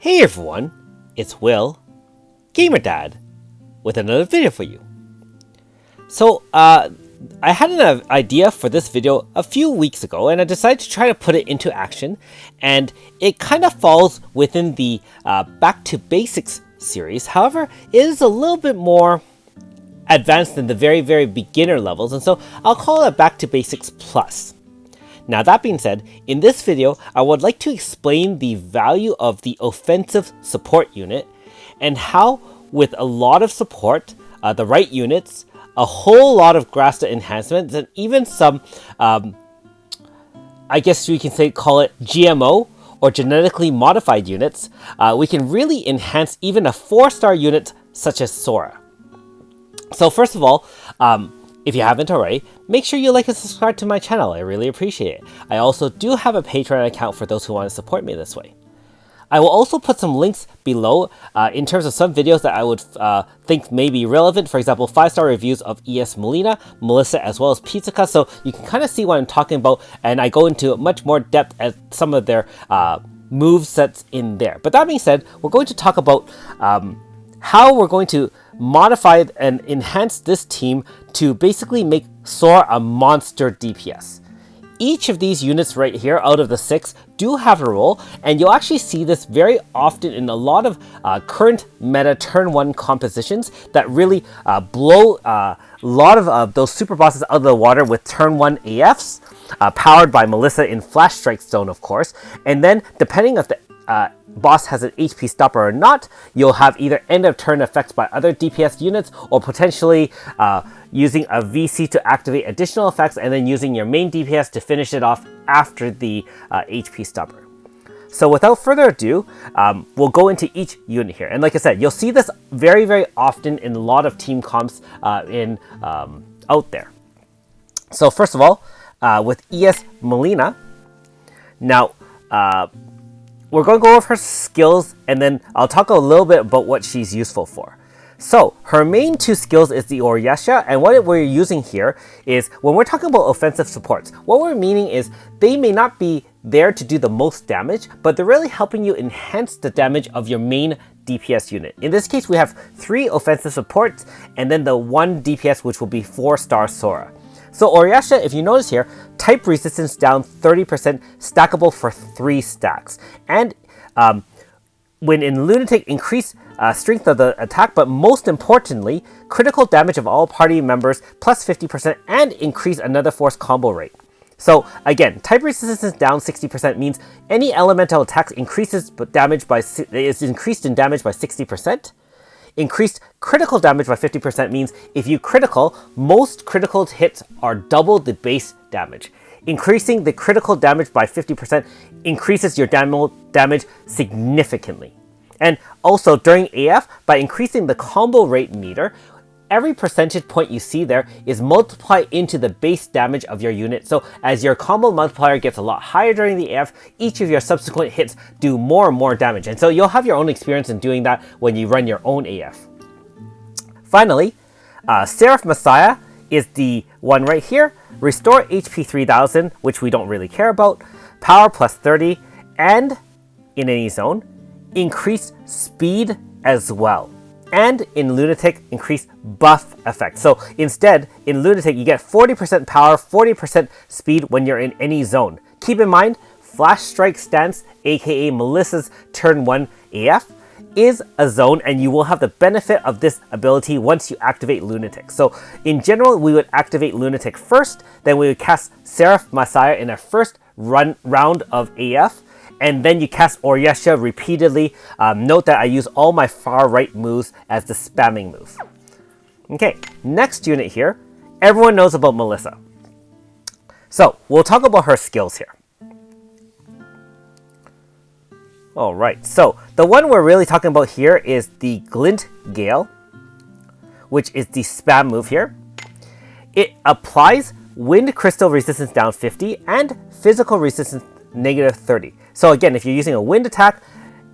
Hey everyone, it's Will, Gamer Dad, with another video for you. So, I had an idea for this video a few weeks ago, and I decided to try to put it into action, and it kind of falls within the Back to Basics series. However, it is a little bit more advanced than the very beginner levels, and so I'll call it Back to Basics Plus. Now that being said, in this video, I would like to explain the value of the offensive support unit and how, with a lot of support, the right units, a whole lot of Grasta enhancements, and even some, I guess we can call it GMO or genetically modified units, we can really enhance even a 4-star unit such as Sora. So first of all, if you haven't already, make sure you like and subscribe to my channel. I really appreciate it. I also do have a Patreon account for those who want to support me this way. I will also put some links below in terms of some videos that I would think may be relevant. For example, 5-star reviews of ES Melina, Melissa, as well as Pizzka, so you can kind of see what I'm talking about, and I go into much more depth at some of their move sets in there. But that being said, we're going to talk about how we're going to modify and enhance this team to basically make Sora a monster DPS. Each of these units right here out of the 6 do have a role, and you'll actually see this very often in a lot of current meta turn 1 compositions that really blow a lot of those super bosses out of the water with turn 1 AFs, powered by Melissa in Flash Strike Stone, of course. And then depending if the boss has an HP stopper or not, you'll have either end of turn effects by other DPS units, or potentially using a VC to activate additional effects, and then using your main DPS to finish it off after the HP stopper. So without further ado, we'll go into each unit here. And like I said, you'll see this very often in a lot of team comps out there. So first of all, with ES Melina, now we're going to go over her skills, and then I'll talk a little bit about what she's useful for. So, her main 2 skills is the Oriyasha, and what we're using here is, when we're talking about offensive supports, what we're meaning is they may not be there to do the most damage, but they're really helping you enhance the damage of your main DPS unit. In this case, we have 3 offensive supports, and then the 1 DPS, which will be 4-star Sora. So Oriyasha, if you notice here, type resistance down 30%, stackable for 3 stacks. And when in Lunatic, increase strength of the attack, but most importantly, critical damage of all party members plus 50%, and increase another force combo rate. So again, type resistance down 60% means any elemental attacks increases damage by is increased in damage by 60%. Increased critical damage by 50% means if you critical, most critical hits are double the base damage. Increasing the critical damage by 50% increases your damage significantly. And also during AF, by increasing the combo rate meter, every percentage point you see there is multiplied into the base damage of your unit. So as your combo multiplier gets a lot higher during the AF, each of your subsequent hits do more and more damage. And so you'll have your own experience in doing that when you run your own AF. Finally, Seraph Messiah is the one right here. Restore HP 3000, which we don't really care about. Power plus 30, and in any zone, increase speed as well. And in Lunatic, increase buff effect. So instead, in Lunatic, you get 40% power, 40% speed when you're in any zone. Keep in mind, Flash Strike Stance, aka Melissa's turn 1 AF, is a zone, and you will have the benefit of this ability once you activate Lunatic. So in general, we would activate Lunatic first, then we would cast Seraph Messiah in our first round of AF, and then you cast Oriyasha repeatedly. Note that I use all my far right moves as the spamming move. Okay, next unit here, everyone knows about Melissa. So we'll talk about her skills here. Alright, so the one we're really talking about here is the Glint Gale, which is the spam move here. It applies wind crystal resistance down 50 and physical resistance negative 30. So again, if you're using a wind attack,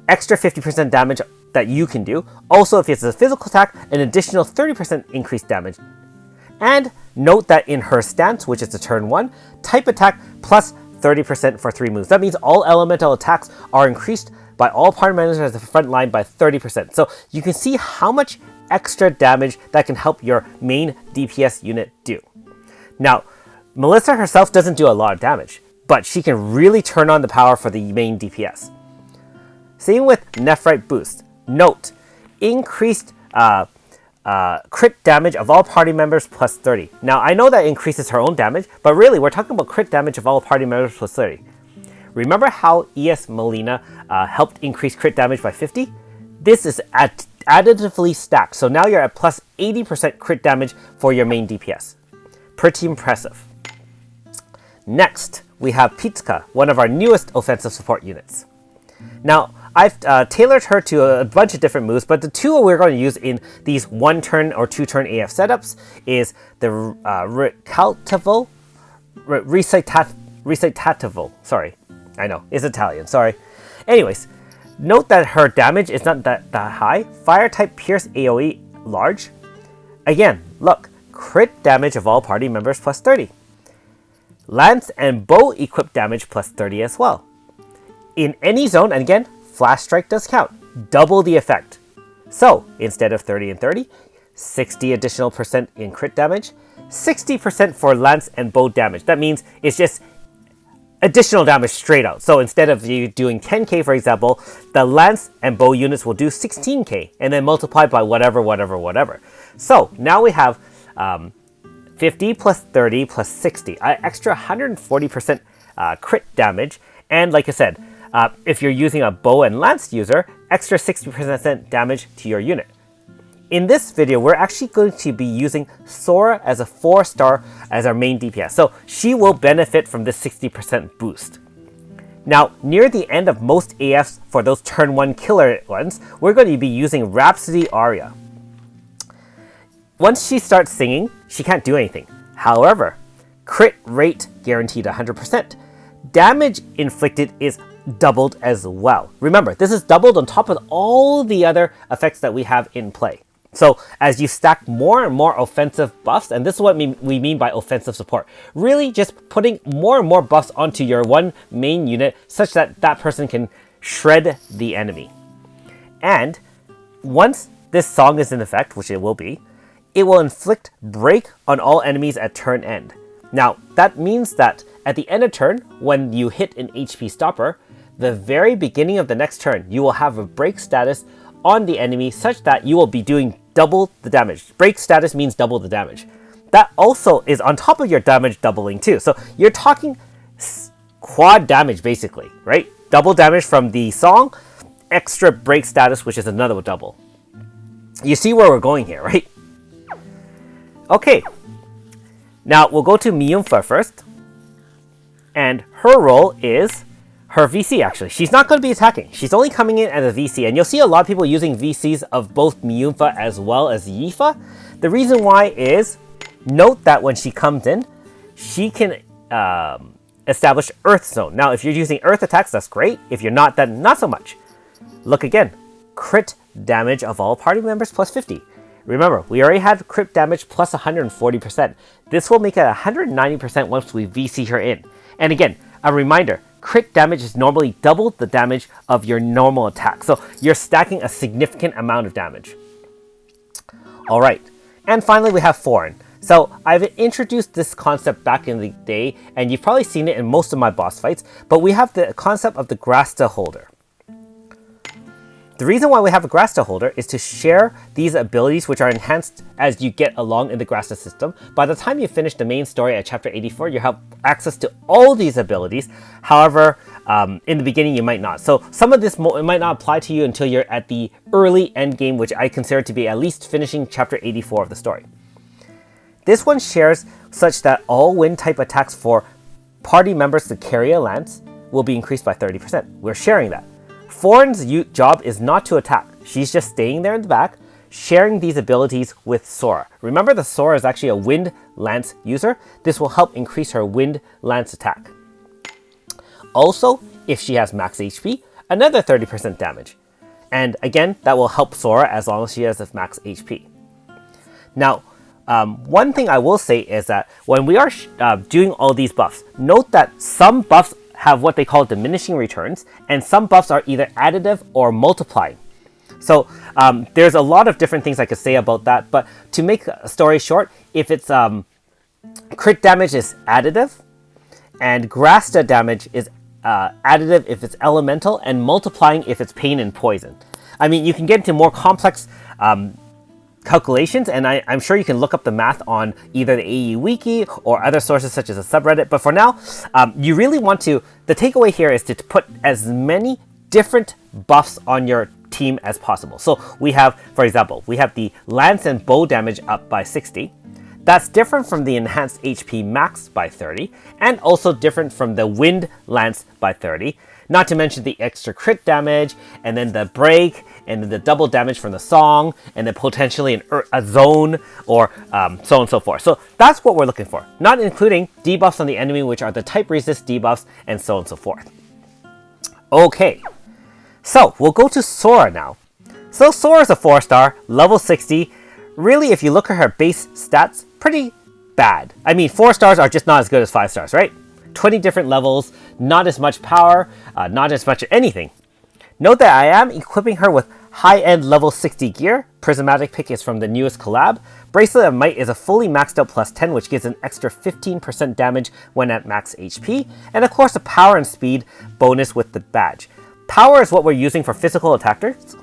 extra 50% damage that you can do. Also, if it's a physical attack, an additional 30% increased damage. And note that in her stance, which is the turn 1, type attack plus 30% for 3 moves. That means all elemental attacks are increased by all party members at the front line by 30%. So you can see how much extra damage that can help your main DPS unit do. Now, Melissa herself doesn't do a lot of damage, but she can really turn on the power for the main DPS. Same with Nephrite Boost. Note, increased crit damage of all party members plus 30. Now, I know that increases her own damage, but really, we're talking about crit damage of all party members plus 30. Remember how ES Melina helped increase crit damage by 50? This is additively stacked, so now you're at plus 80% crit damage for your main DPS. Pretty impressive. Next, we have Pizzka, one of our newest offensive support units. Now, I've tailored her to a bunch of different moves, but the two we're going to use in these 1-turn or 2-turn AF setups is the recitativo. Sorry, I know, it's Italian, sorry. Anyways, note that her damage is not that high. Fire type Pierce AoE large. Again, look, crit damage of all party members plus 30. Lance and bow equipped damage plus 30 as well. In any zone, and again, Flash Strike does count, double the effect. So, instead of 30 and 30, 60 additional percent in crit damage, 60% for lance and bow damage. That means it's just additional damage straight out. So instead of you doing 10k, for example, the lance and bow units will do 16k, and then multiply by whatever. So now we have 50 plus 30 plus 60, extra 140% crit damage, and like I said, if you're using a bow and lance user, extra 60% damage to your unit. In this video, we're actually going to be using Sora as a 4-star as our main DPS, so she will benefit from this 60% boost. Now, near the end of most AFs for those turn 1 killer ones, we're going to be using Rhapsody Aria. Once she starts singing, she can't do anything. However, crit rate guaranteed 100%. Damage inflicted is doubled as well. Remember, this is doubled on top of all the other effects that we have in play. So as you stack more and more offensive buffs, and this is what we mean by offensive support, really just putting more and more buffs onto your one main unit such that that person can shred the enemy. And once this song is in effect, which it will be, it will inflict break on all enemies at turn end. Now, that means that at the end of turn, when you hit an HP stopper, the very beginning of the next turn, you will have a break status on the enemy such that you will be doing double the damage. Break status means double the damage. That also is on top of your damage doubling too. So you're talking quad damage basically, right? Double damage from the song, extra break status, which is another double. You see where we're going here, right? Okay, now we'll go to Miyu first. And her role is her VC actually. She's not going to be attacking. She's only coming in as a VC. And you'll see a lot of people using VCs of both Miyunfa as well as Yifa. The reason why is, note that when she comes in, she can establish Earth Zone. Now, if you're using Earth attacks, that's great. If you're not, then not so much. Look again. Crit damage of all party members plus 50. Remember, we already had crit damage plus 140%. This will make it 190% once we VC her in. And again, a reminder, crit damage is normally double the damage of your normal attack. So you're stacking a significant amount of damage. All right, and finally we have Foreign. So I've introduced this concept back in the day, and you've probably seen it in most of my boss fights, but we have the concept of the Grasta holder. The reason why we have a Grasta holder is to share these abilities which are enhanced as you get along in the Grasta system. By the time you finish the main story at chapter 84, you have access to all these abilities. However, in the beginning you might not. So some of this might not apply to you until you're at the early end game, which I consider to be at least finishing chapter 84 of the story. This one shares such that all wind type attacks for party members to carry a lance will be increased by 30%. We're sharing that. Foreign's job is not to attack. She's just staying there in the back, sharing these abilities with Sora. Remember, the Sora is actually a wind lance user. This will help increase her wind lance attack. Also, if she has max HP, another 30% damage. And again, that will help Sora as long as she has max HP. Now, one thing I will say is that when we are doing all these buffs, note that some buffs have what they call diminishing returns, and some buffs are either additive or multiplying. So there's a lot of different things I could say about that, but to make a story short, if it's crit damage is additive, and Grasta damage is additive if it's elemental, and multiplying if it's pain and poison. I mean, you can get into more complex calculations, and I'm sure you can look up the math on either the AE Wiki or other sources such as a subreddit, but for now, you really want to, the takeaway here is to put as many different buffs on your team as possible. So we have, for example, we have the lance and bow damage up by 60. That's different from the enhanced HP max by 30, and also different from the wind lance by 30. Not to mention the extra crit damage, and then the break, and then the double damage from the song, and then potentially a zone, or so on and so forth. So that's what we're looking for. Not including debuffs on the enemy, which are the type resist debuffs, and so on and so forth. Okay, so we'll go to Sora now. So Sora's a 4-star, level 60. Really, if you look at her base stats, pretty bad. I mean, 4 stars are just not as good as 5 stars, right? 20 different levels, not as much power, not as much anything. Note that I am equipping her with high-end level 60 gear. Prismatic pick is from the newest collab. Bracelet of Might is a fully maxed out plus 10, which gives an extra 15% damage when at max HP. And of course, a power and speed bonus with the badge. Power is what we're using for physical attackers.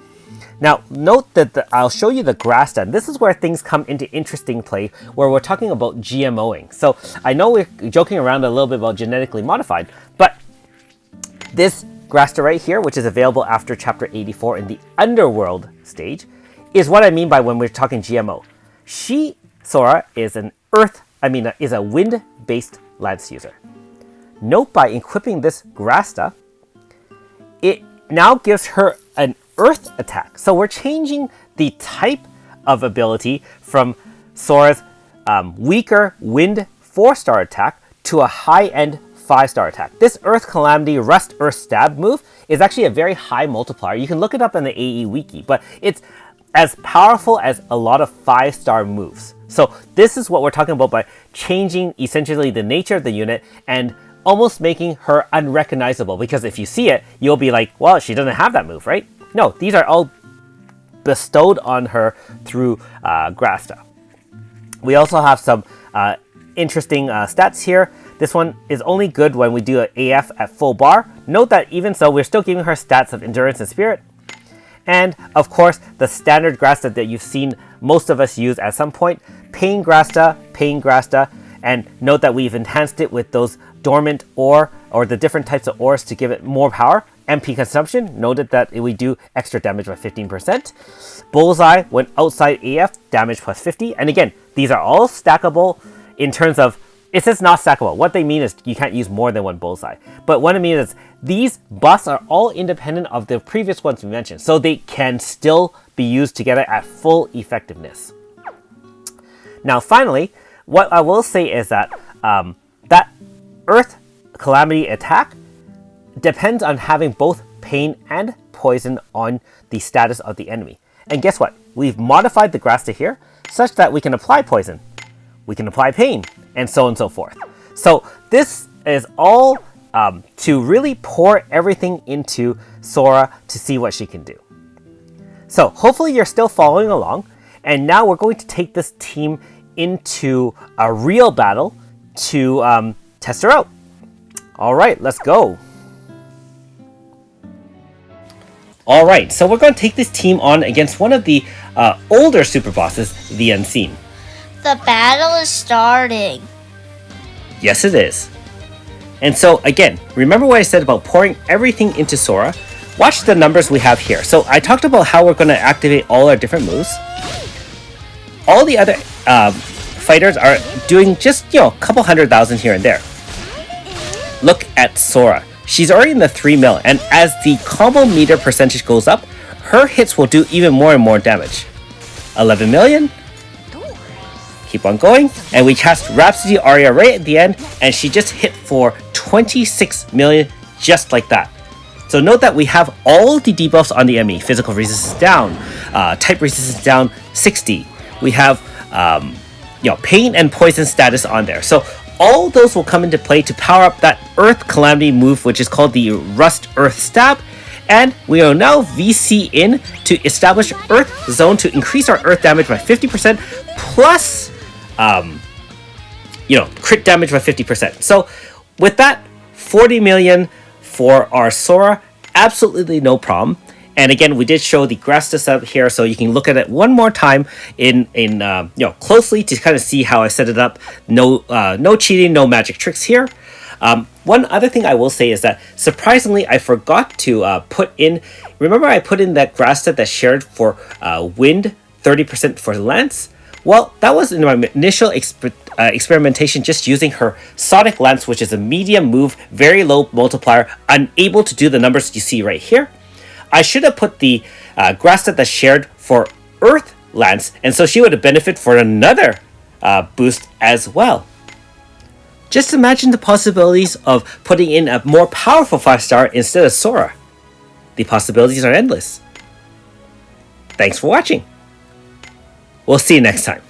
Now, note that I'll show you the Grasta, and this is where things come into interesting play, where we're talking about GMOing. So, I know we're joking around a little bit about genetically modified, but this Grasta right here, which is available after Chapter 84 in the Underworld stage, is what I mean by when we're talking GMO. Sora, is is a wind-based lance user. Note by equipping this Grasta, it now gives her an earth attack. So we're changing the type of ability from Sora's weaker wind 4-star attack to a high-end 5-star attack. This Earth Calamity Rust Earth Stab move is actually a very high multiplier. You can look it up in the AE Wiki, but it's as powerful as a lot of 5-star moves. So this is what we're talking about by changing essentially the nature of the unit and almost making her unrecognizable, because if you see it, you'll be like, well, she doesn't have that move, right? No, these are all bestowed on her through Grasta. We also have some interesting stats here. This one is only good when we do an AF at full bar. Note that even so, we're still giving her stats of endurance and spirit. And of course, the standard Grasta that you've seen most of us use at some point, Pain Grasta, and note that we've enhanced it with those dormant ore, or the different types of ores to give it more power. MP consumption, noted that we do extra damage by 15%. Bullseye, when outside AF, damage plus 50. And again, these are all stackable in terms of, it says not stackable. What they mean is you can't use more than one bullseye. But what I mean is these buffs are all independent of the previous ones we mentioned. So they can still be used together at full effectiveness. Now finally, what I will say is that that Earth Calamity attack depends on having both pain and poison on the status of the enemy. And guess what? We've modified the Grasta here such that we can apply poison, we can apply pain, and so on and so forth. So this is all to really pour everything into Sora to see what she can do. So hopefully you're still following along, and now we're going to take this team into a real battle to test her out. All right, let's go. All right, so we're going to take this team on against one of the older super bosses, the Unseen. The battle is starting. Yes, it is. And so again, remember what I said about pouring everything into Sora? Watch the numbers we have here. So I talked about how we're going to activate all our different moves. All the other fighters are doing just, a couple 100,000 here and there. Look at Sora. She's already in the 3 mil, and as the combo meter percentage goes up, her hits will do even more and more damage. 11 million. Keep on going, and we cast Rhapsody Aria right at the end, and she just hit for 26 million just like that. So note that we have all the debuffs on the enemy. Physical resistance down, type resistance down 60. We have pain and poison status on there. So all those will come into play to power up that Earth Calamity move, which is called the Rust Earth Stab. And we will now VC in to establish Earth Zone to increase our Earth damage by 50% plus, crit damage by 50%. So with that, 40 million for our Sora, absolutely no problem. And again, we did show the Grasta setup here, so you can look at it one more time closely to kind of see how I set it up. No cheating, no magic tricks here. One other thing I will say is that surprisingly, I forgot to put in. Remember, I put in that Grasta that shared for wind, 30% for lance. Well, that was in my initial experimentation, just using her Sonic Lance, which is a medium move, very low multiplier, unable to do the numbers you see right here. I should have put the Grasta that shared for Earth Lance, and so she would have benefited for another boost as well. Just imagine the possibilities of putting in a more powerful 5-star instead of Sora. The possibilities are endless. Thanks for watching. We'll see you next time.